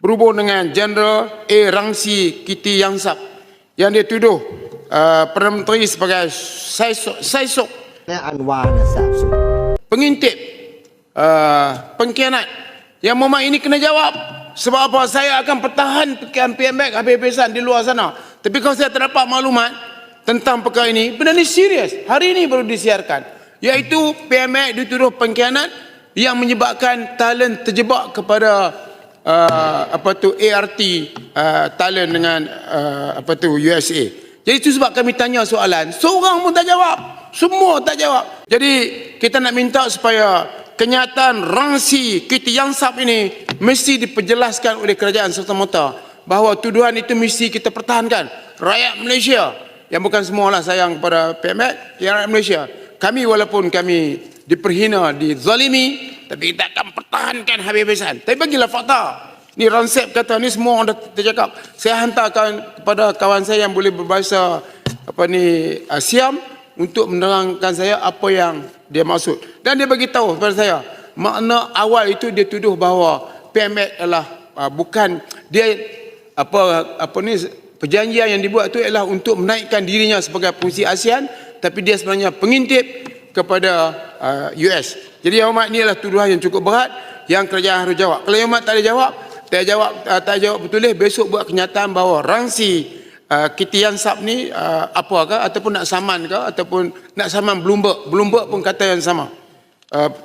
berhubung dengan Jeneral A. Rangsi Kiti Yangsap yang dituduh Perdana Menteri sebagai saisok, และอันวาเนี่ยสาบสูญ pengintip, pengkhianat. Yang Muhammad ini kena jawab. Sebab apa? Saya akan pertahankan PMX habis-habisan di luar sana. Tapi kalau saya terdapat maklumat tentang perkara ini, benda ni serius. Hari ini baru disiarkan. Iaitu PMX dituduh pengkhianat yang menyebabkan talent terjebak kepada ART talent dengan USA. Jadi itu sebab kami tanya soalan. Seorang pun tak jawab. Semua tak jawab. Jadi kita nak minta supaya kenyataan Rangsi Kiti Yangsap ini mesti diperjelaskan oleh kerajaan serta-merta bahawa tuduhan itu mesti kita pertahankan. Rakyat Malaysia, yang bukan semualah sayang kepada PMX, yang rakyat Malaysia. Kami walaupun kami diperhina, dizalimi, tapi kita akan pertahankan habis-habisan. Tapi bagilah fakta. Ni Ransep kata, ni semua orang dah tercakap. Saya hantarkan kepada kawan saya yang boleh berbahasa Siam untuk menerangkan saya apa yang dia maksud. Dan dia bagi tahu kepada saya, makna awal itu dia tuduh bahawa PMX adalah bukan dia perjanjian yang dibuat itu adalah untuk menaikkan dirinya sebagai pengurusi ASEAN, tapi dia sebenarnya pengintip kepada US. Jadi Yang Hormat, ini adalah tuduhan yang cukup berat yang kerajaan harus jawab. Kalau Yang Hormat tak ada jawab betul, besok buat kenyataan bahawa Rangsi Kiti Yangsap ni apakah, ataupun nak saman ke, ataupun nak saman Bloomberg pun kata yang sama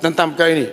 tentang perkara ini.